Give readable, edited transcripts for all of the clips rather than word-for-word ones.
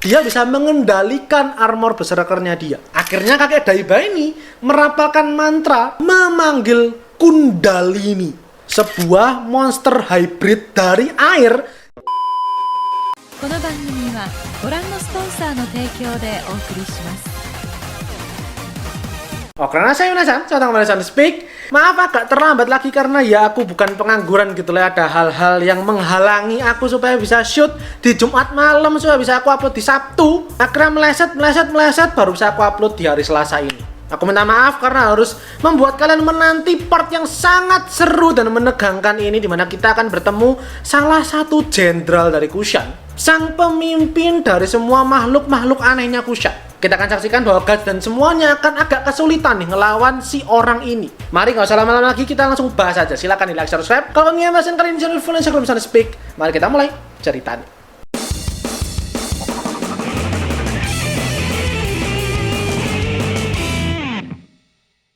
dia bisa mengendalikan armor berserkernya dia. Akhirnya kakek Daiba ini merapalkan mantra memanggil Kundalini, sebuah monster hybrid dari air. この番組はご覧のスポンサーの提供でお送りします。 Oke, saya Yunasan, saya datang kembali di Speak. Maaf agak terlambat lagi karena ya aku bukan pengangguran gitu lah. Ada hal-hal yang menghalangi aku supaya bisa shoot di Jumat malam, supaya bisa aku upload di Sabtu. Akhirnya meleset, baru bisa aku upload di hari Selasa ini. Aku minta maaf karena harus membuat kalian menanti part yang sangat seru dan menegangkan ini, dimana kita akan bertemu salah satu jenderal dari Kushan, sang pemimpin dari semua makhluk-makhluk anehnya Kushan. Kita akan saksikan bahwa Guts dan semuanya akan agak kesulitan nih ngelawan si orang ini. Mari nggak usah lama-lama lagi, kita langsung bahas aja. Silakan di like, share, subscribe. Kalau ingin bahas kalian di channel full Instagram bisa Speak. Mari kita mulai ceritanya.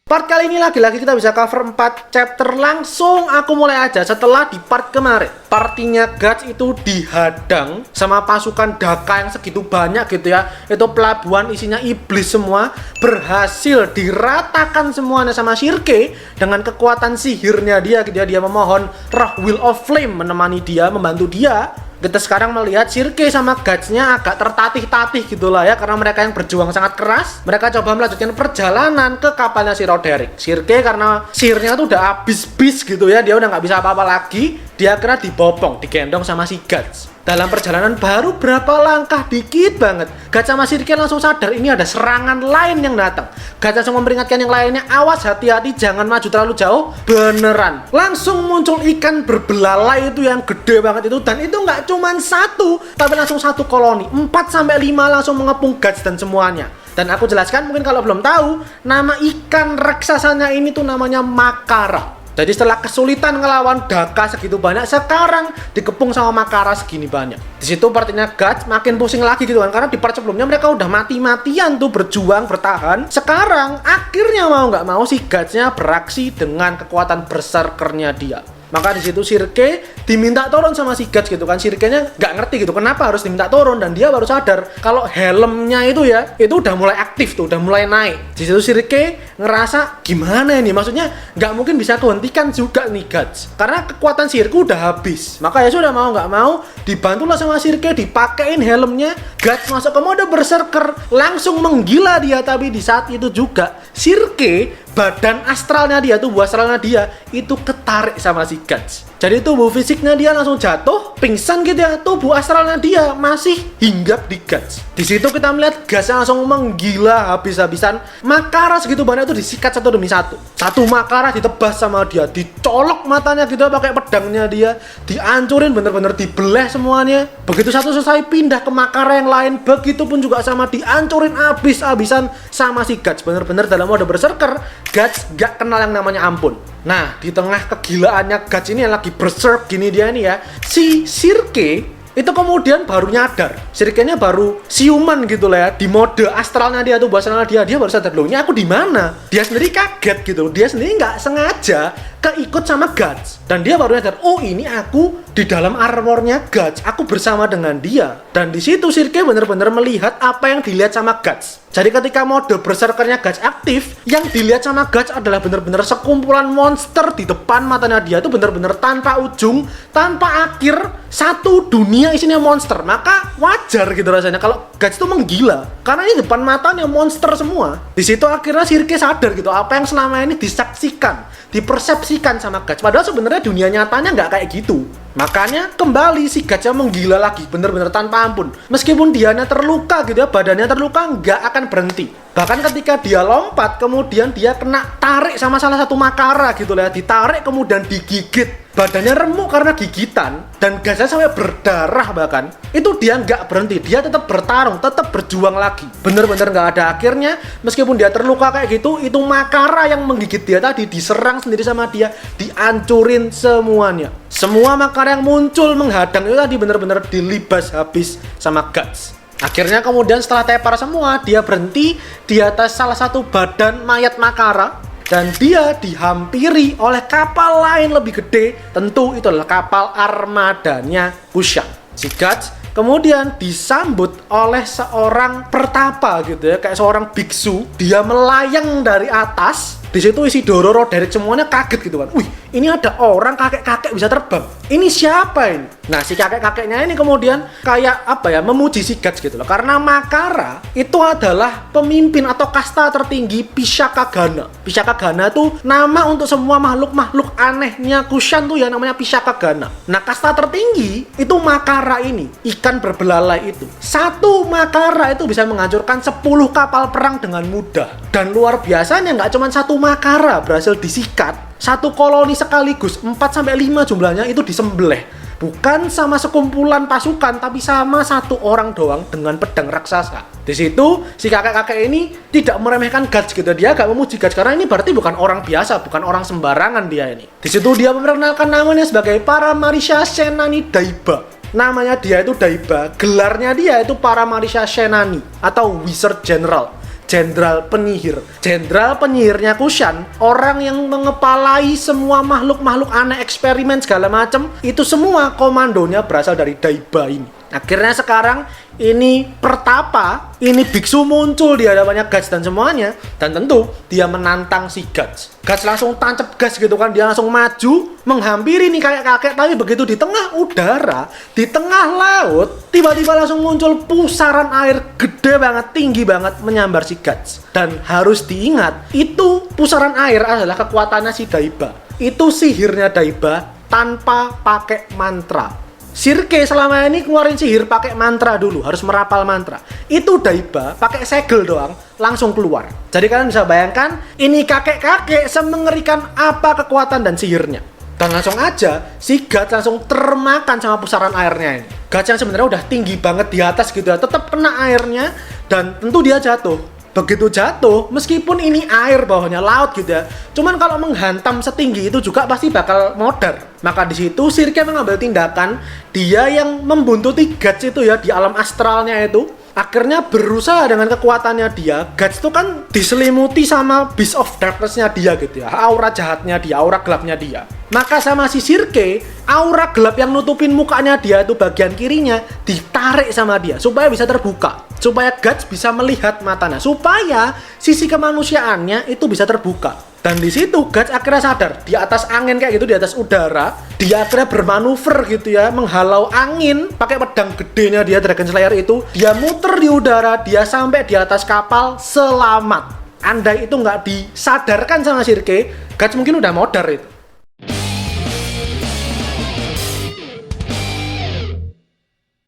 Part kali ini lagi-lagi kita bisa cover 4 chapter. Langsung aku mulai aja setelah di part kemarin. Partinya Guts itu dihadang sama pasukan Daka yang segitu banyak gitu ya. Itu pelabuhan isinya iblis semua. Berhasil diratakan semuanya sama Shirke. Dengan kekuatan sihirnya dia gitu ya. Dia memohon roh Will of Flame menemani dia, membantu dia. Kita sekarang melihat Shirke sama Guts-nya agak tertatih-tatih gitulah ya, karena mereka yang berjuang sangat keras. Mereka coba melanjutkan perjalanan ke kapalnya si Roderick. Shirke karena sihirnya tuh udah habis-bis gitu ya, dia udah nggak bisa apa-apa lagi. Dia kena dibopong, digendong sama si Guts. Dalam perjalanan baru berapa langkah dikit banget, Guts sama Shirke langsung sadar ini ada serangan lain yang datang. Guts langsung memperingatkan yang lainnya, awas, hati-hati, jangan maju terlalu jauh. Beneran, langsung muncul ikan berbelalai itu yang gede banget itu. Dan itu nggak cuma satu, tapi langsung satu koloni, 4-5 langsung mengepung Guts dan semuanya. Dan aku jelaskan mungkin kalau belum tahu, nama ikan raksasanya ini tuh namanya Makara. Jadi setelah kesulitan ngelawan Daka segitu banyak, sekarang dikepung sama Makara segini banyak. Di situ partinya Guts makin pusing lagi gitu kan, karena di part sebelumnya mereka udah mati-matian tuh berjuang, bertahan. Sekarang akhirnya mau nggak mau si Guts-nya beraksi dengan kekuatan berserkernya dia. Maka di situ Shirke diminta turun sama si Guts gitu kan. Shirke-nya nggak ngerti gitu kenapa harus diminta turun, dan dia baru sadar kalau helmnya itu ya, itu udah mulai aktif tuh, udah mulai naik. Di situ Shirke ngerasa gimana ini, maksudnya nggak mungkin bisa kehentikan juga nih Guts, karena kekuatan Shirke udah habis. Maka ya sudah, mau nggak mau dibantulah sama Shirke, dipakein helmnya. Guts masuk ke mode berserker, langsung menggila dia. Tapi di saat itu juga Shirke, badan astralnya dia, tubuh astralnya dia itu ketarik sama si Guts. Jadi tubuh fisiknya dia langsung jatuh, pingsan gitu ya. Tubuh astralnya dia masih hinggap di Guts. Di situ kita melihat Guts langsung menggila habis-habisan. Makara segitu banyak itu disikat satu demi satu. Satu Makara ditebas sama dia, dicolok matanya gitu pakai pedangnya dia, dihancurin, bener-bener dibelah semuanya. Begitu satu selesai pindah ke Makara yang lain, begitu pun juga sama, dihancurin habis-habisan sama si Guts. Bener-bener dalam mode berserker, Guts gak kenal yang namanya ampun. Nah, di tengah kegilaannya Guts ini yang lagi berserk gini dia nih ya, si Shirke itu kemudian baru nyadar. Shirke-nya baru siuman gitu lah ya, di mode astralnya dia tuh, astralnya dia baru sadar, loh ini aku di mana? Dia sendiri kaget gitu, dia sendiri nggak sengaja keikut sama Guts, dan dia baru nyadar, oh ini aku di dalam armornya Guts, aku bersama dengan dia. Dan di situ Shirke bener-bener melihat apa yang dilihat sama Guts. Jadi ketika mode berserkernya Guts aktif, yang dilihat sama Guts adalah bener-bener sekumpulan monster di depan matanya dia tuh, bener-bener tanpa ujung, tanpa akhir, satu dunia isinya monster. Maka wajar gitu rasanya kalau Guts tuh menggila, karena ini depan matanya monster semua. Di situ akhirnya Shirke sadar gitu, apa yang selama ini disaksikan, dipersepsikan sama Guts, padahal sebenarnya dunia nyatanya nggak kayak gitu. Makanya kembali si Guts menggila lagi, bener-bener tanpa ampun. Meskipun dianya terluka gitu ya, badannya terluka, nggak akan berhenti. Bahkan ketika dia lompat, kemudian dia kena tarik sama salah satu Makara gitu lah, ditarik kemudian digigit. Badannya remuk karena gigitan, dan gasnya sampai berdarah bahkan. Itu dia nggak berhenti, dia tetap bertarung, tetap berjuang lagi. Bener-bener nggak ada akhirnya. Meskipun dia terluka kayak gitu, itu Makara yang menggigit dia tadi diserang sendiri sama dia, dihancurin semuanya. Semua Makara yang muncul menghadang itu tadi bener-bener dilibas habis sama Guts. Akhirnya kemudian setelah tepar semua, dia berhenti di atas salah satu badan mayat Makara. Dan dia dihampiri oleh kapal lain lebih gede. Tentu itu adalah kapal armadanya Kushan. Si Guts kemudian disambut oleh seorang pertapa gitu ya, kayak seorang biksu. Dia melayang dari atas. Di situ Ishidoro, Roderick semuanya kaget gitu kan. Wih, ini ada orang kakek-kakek bisa terbang. Ini siapa ini? Nah, si kakek-kakeknya ini kemudian kayak apa ya, memuji si Guts gitu loh. Karena Makara itu adalah pemimpin atau kasta tertinggi Pisakagana. Pisakagana itu nama untuk semua makhluk-makhluk anehnya Kushan tuh ya, namanya Pisakagana. Nah, kasta tertinggi itu Makara ini, ikan berbelalai itu. Satu Makara itu bisa menghancurkan 10 kapal perang dengan mudah. Dan luar biasanya nggak cuma satu Makara berhasil disikat, satu koloni sekaligus 4-5 jumlahnya itu disembelih. Bukan sama sekumpulan pasukan, tapi sama satu orang doang dengan pedang raksasa. Di situ si kakek-kakek ini tidak meremehkan Guts gitu. Dia agak memuji Guts karena ini berarti bukan orang biasa, bukan orang sembarangan dia ini. Di situ dia memperkenalkan namanya sebagai Paramarisha Senani Daiba. Namanya dia itu Daiba, gelarnya dia itu Paramarisha Senani atau Wizard General. Jenderal penyihir. Jenderal penyihirnya Kushan, orang yang mengepalai semua makhluk-makhluk aneh, eksperimen segala macam, itu semua komandonya berasal dari Daiba ini. Akhirnya sekarang ini pertapa, ini biksu muncul di hadapannya Guts dan semuanya, dan tentu dia menantang si Guts. Guts langsung tancap gas gitu kan, dia langsung maju menghampiri nih kakek-kakek, tapi begitu di tengah udara, di tengah laut, tiba-tiba langsung muncul pusaran air gede banget, tinggi banget menyambar si Guts. Dan harus diingat, itu pusaran air adalah kekuatannya si Daiba. Itu sihirnya Daiba tanpa pakai mantra. Shirke selama ini keluarin sihir pakai mantra dulu, harus merapal mantra. Itu Daiba pakai segel doang langsung keluar. Jadi kalian bisa bayangkan ini kakek-kakek semengerikan apa kekuatan dan sihirnya. Dan langsung aja si Guts langsung termakan sama pusaran airnya ini. Guts yang sebenarnya udah tinggi banget di atas gitu ya, tetap kena airnya dan tentu dia jatuh. Begitu jatuh, meskipun ini air bawahnya laut gitu ya, cuman kalau menghantam setinggi itu juga pasti bakal modar. Maka di situ Shirke mengambil tindakan, dia yang membuntuti Guts itu ya di alam astralnya itu. Akhirnya berusaha dengan kekuatannya dia, Guts itu kan diselimuti sama Beast of Darkness-nya dia gitu ya, aura jahatnya dia, aura gelapnya dia. Maka sama si Shirke, aura gelap yang nutupin mukanya dia itu bagian kirinya ditarik sama dia supaya bisa terbuka, supaya Guts bisa melihat matanya, supaya sisi kemanusiaannya itu bisa terbuka. Dan di situ Guts akhirnya sadar, di atas angin kayak gitu, di atas udara, dia akhirnya bermanuver gitu ya, menghalau angin pakai pedang gedenya dia, Dragon Slayer itu. Dia muter di udara, dia sampai di atas kapal selamat. Andai itu nggak disadarkan sama Shirke, Guts mungkin udah modar itu.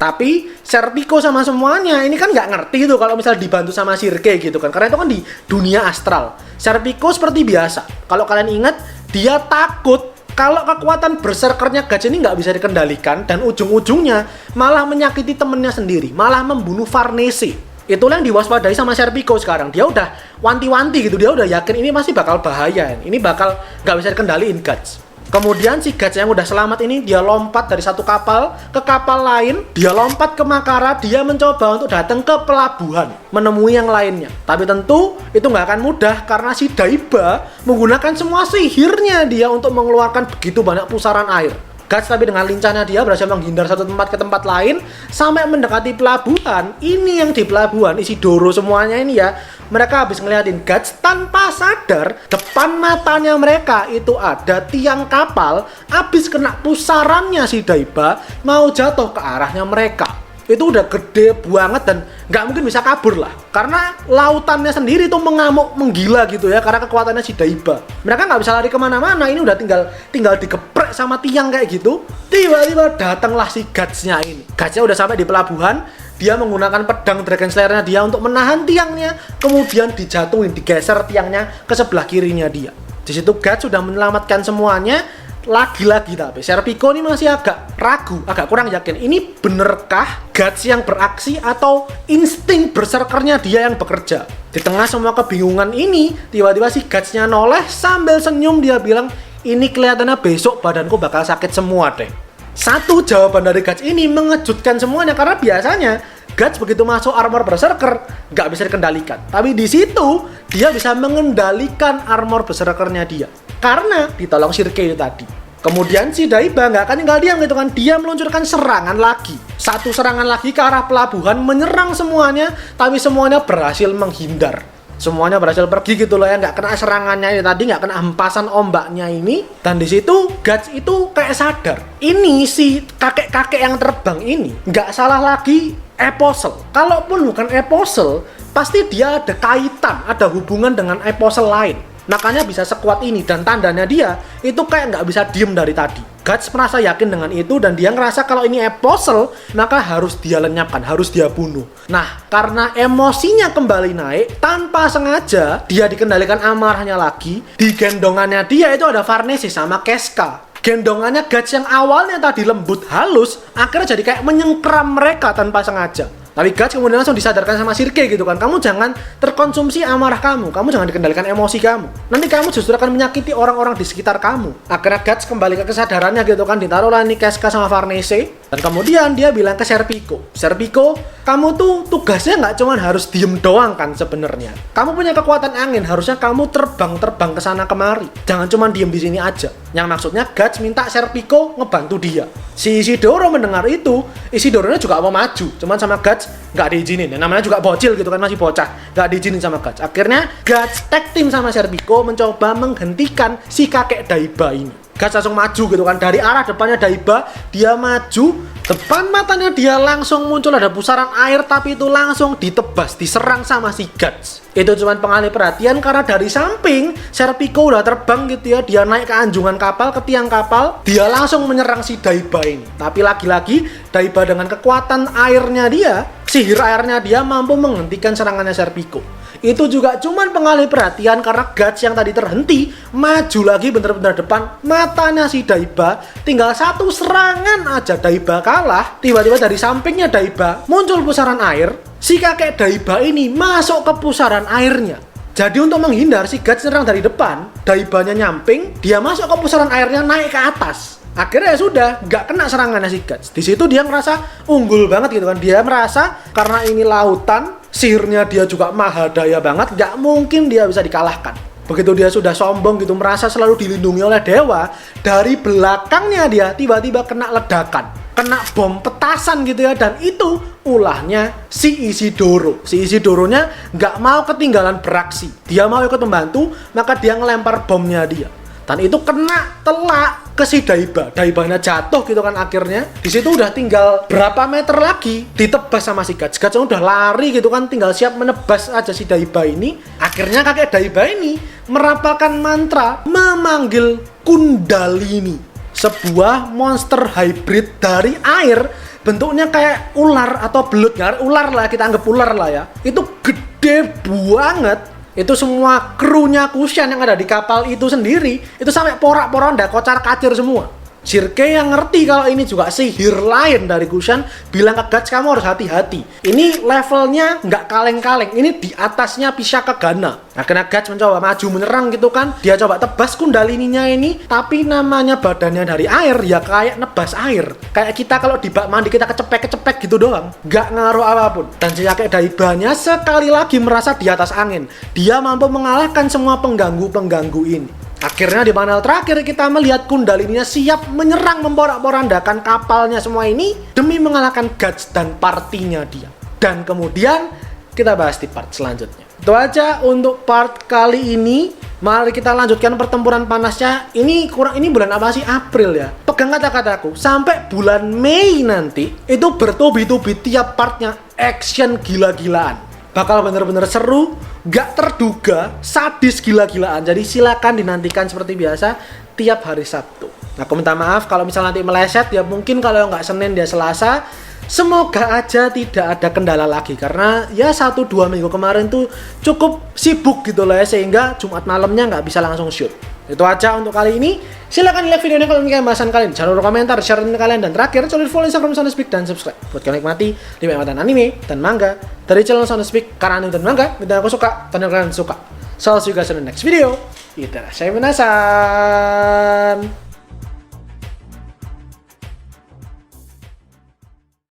Tapi Serpico sama semuanya ini kan nggak ngerti tuh kalau misal dibantu sama Shirke gitu kan, karena itu kan di dunia astral. Serpico seperti biasa, kalau kalian ingat, dia takut kalau kekuatan berserkernya Guts ini nggak bisa dikendalikan dan ujung-ujungnya malah menyakiti temennya sendiri, malah membunuh Farnese. Itulah yang diwaspadai sama Serpico sekarang. Dia udah wanti-wanti gitu, dia udah yakin ini pasti bakal bahaya, ini bakal nggak bisa dikendaliin Guts. Kemudian si Guts yang udah selamat ini, dia lompat dari satu kapal ke kapal lain, dia lompat ke Makara, dia mencoba untuk datang ke pelabuhan, menemui yang lainnya. Tapi tentu itu nggak akan mudah karena si Daiba menggunakan semua sihirnya dia untuk mengeluarkan begitu banyak pusaran air. Guts tapi dengan lincahnya dia berhasil menghindar satu tempat ke tempat lain sampai mendekati pelabuhan. Ini yang di pelabuhan Ishidoro semuanya ini ya, mereka habis ngeliatin Guts tanpa sadar depan matanya mereka itu ada tiang kapal habis kena pusarannya si Daiba mau jatuh ke arahnya mereka. Itu udah gede banget dan nggak mungkin bisa kabur lah, karena lautannya sendiri tuh mengamuk menggila gitu ya karena kekuatannya si Daiba. Mereka nggak bisa lari kemana-mana, ini udah tinggal digeprek sama tiang kayak gitu. Tiba-tiba datanglah si Guts-nya ini. Guts-nya udah sampai di pelabuhan, dia menggunakan pedang Dragon Slayer-nya dia untuk menahan tiangnya, kemudian dijatuhin, digeser tiangnya ke sebelah kirinya dia. Di situ Guts sudah menyelamatkan semuanya. Lagi-lagi tapi Serpico ini masih agak ragu, agak kurang yakin. Ini benerkah Guts yang beraksi atau insting berserkernya dia yang bekerja? Di tengah semua kebingungan ini, tiba-tiba si Guts-nya noleh sambil senyum, dia bilang, ini kelihatannya besok badanku bakal sakit semua deh. Satu jawaban dari Guts ini mengejutkan semuanya, karena biasanya Guts begitu masuk armor berserker nggak bisa dikendalikan. Tapi di situ dia bisa mengendalikan armor berserkernya dia karena ditolong Shirke itu tadi. Kemudian si Daiba nggak akan tinggal diam gitu kan, dia meluncurkan serangan lagi. Satu serangan lagi ke arah pelabuhan, menyerang semuanya, tapi semuanya berhasil menghindar. Semuanya berhasil pergi gitu loh ya, nggak kena serangannya ini tadi, nggak kena hempasan ombaknya ini. Dan di situ Guts itu kayak sadar, ini si kakek-kakek yang terbang ini nggak salah lagi Apostle. Kalaupun bukan Apostle, pasti dia ada kaitan, ada hubungan dengan Apostle lain. Makanya bisa sekuat ini, dan tandanya dia itu kayak nggak bisa diem dari tadi. Guts merasa yakin dengan itu, dan dia ngerasa kalau ini Apostle, maka harus dia lenyapkan, harus dia bunuh. Nah, karena emosinya kembali naik, tanpa sengaja dia dikendalikan amarahnya lagi. Di gendongannya dia itu ada Farnesis sama Casca. Gendongannya Guts yang awalnya tadi lembut halus, akhirnya jadi kayak menyengkram mereka tanpa sengaja. Tapi Guts kemudian langsung disadarkan sama Sirke gitu kan, kamu jangan terkonsumsi amarah kamu jangan dikendalikan emosi kamu. Nanti kamu justru akan menyakiti orang-orang di sekitar kamu. Akhirnya Guts kembali ke kesadarannya gitu kan, ditaruhlah nih Casca sama Farnese. Dan kemudian dia bilang ke Serpico, kamu tuh tugasnya nggak cuma harus diem doang kan sebenarnya. Kamu punya kekuatan angin, harusnya kamu terbang ke sana kemari. Jangan cuma diem di sini aja. Yang maksudnya Guts minta Serpico ngebantu dia. Si Isidoro mendengar itu, Isidoro-nya juga mau maju, cuman sama Guts nggak diizinin. Namanya juga bocil gitu kan, masih bocah, nggak diizinin sama Guts. Akhirnya Guts tag team sama Serpico mencoba menghentikan si kakek Daiba ini. Guts langsung maju gitu kan, dari arah depannya Daiba, dia maju, depan matanya dia langsung muncul ada pusaran air, tapi itu langsung ditebas, diserang sama si Guts. Itu cuman pengalih perhatian karena dari samping Serpico udah terbang gitu ya, dia naik ke anjungan kapal, ke tiang kapal, dia langsung menyerang si Daiba ini. Tapi lagi-lagi Daiba dengan kekuatan airnya dia, sihir airnya dia mampu menghentikan serangannya Serpico. Itu juga cuman pengalih perhatian karena Guts yang tadi terhenti maju lagi bener-bener depan matanya si Daiba. Tinggal satu serangan aja Daiba kalah. Tiba-tiba dari sampingnya Daiba muncul pusaran air. Si kakek Daiba ini masuk ke pusaran airnya. Jadi untuk menghindar si Guts nyerang dari depan, Daibanya nyamping, dia masuk ke pusaran airnya naik ke atas. Akhirnya ya sudah, nggak kena serangannya si Guts. Di situ dia ngerasa unggul banget gitu kan. Dia merasa karena ini lautan, sihirnya dia juga maha daya banget, nggak mungkin dia bisa dikalahkan. Begitu dia sudah sombong gitu, merasa selalu dilindungi oleh dewa, dari belakangnya dia tiba-tiba kena ledakan, kena bom petasan gitu ya, dan itu ulahnya si Isidoro. Si Isidoronya nggak mau ketinggalan beraksi, dia mau ikut membantu, maka dia ngelempar bomnya dia. Dan itu kena telak ke si Daiba. Daibanya jatuh gitu kan akhirnya. Di situ udah tinggal berapa meter lagi ditebas sama si Guts. Guts udah lari gitu kan, tinggal siap menebas aja si Daiba ini. Akhirnya kakek Daiba ini merapalkan mantra memanggil Kundalini, sebuah monster hybrid dari air. Bentuknya kayak ular atau belut, ular lah, kita anggap ular lah ya. Itu gede banget. Itu semua krunya Kushan yang ada di kapal itu sendiri, itu sampai porak-poranda, kocar-kacir semua. Sirke yang ngerti kalau ini juga sihir lain dari Kushan, bilang ke Guts, kamu harus hati-hati. Ini levelnya nggak kaleng-kaleng, ini di atasnya Pisaka Gana. Akhirnya Guts mencoba maju menyerang gitu kan, dia coba tebas Kundalininya ini, tapi namanya badannya dari air, ya kayak nebas air. Kayak kita kalau di bak mandi kita kecepek-kecepek gitu doang, nggak ngaruh apapun. Dan si kakek Daibanya sekali lagi merasa di atas angin, dia mampu mengalahkan semua pengganggu-pengganggu ini. Akhirnya di panel terakhir kita melihat Kundalininya siap menyerang, memporak-porandakan kapalnya semua ini demi mengalahkan Guts dan partinya dia. Dan kemudian kita bahas di part selanjutnya. Itu aja untuk part kali ini. Mari kita lanjutkan pertempuran panasnya. Ini bulan apa sih? April ya. Pegang kata-kataku, sampai bulan Mei nanti itu bertubi-tubi tiap partnya action gila-gilaan. Bakal bener-bener seru, gak terduga, sadis gila-gilaan. Jadi silakan dinantikan seperti biasa tiap hari Sabtu. Nah, aku minta maaf kalau misalnya nanti meleset, ya mungkin kalau nggak Senin dia Selasa. Semoga aja tidak ada kendala lagi, karena ya 1-2 minggu kemarin tuh cukup sibuk gitu lah ya, sehingga Jumat malamnya nggak bisa langsung shoot. Itu aja untuk kali ini. Silahkan like videonya kalau ingin bahasan kalian. Jangan lupa komentar, share dengan kalian. Dan terakhir, jangan lupa follow Instagram Soundspeak dan subscribe buat kalian nikmati lima anime dan manga dari channel Soundspeak. Karena anime dan manga yang aku suka dan kalian suka. So, see you guys in the next video. Itadashi minasan.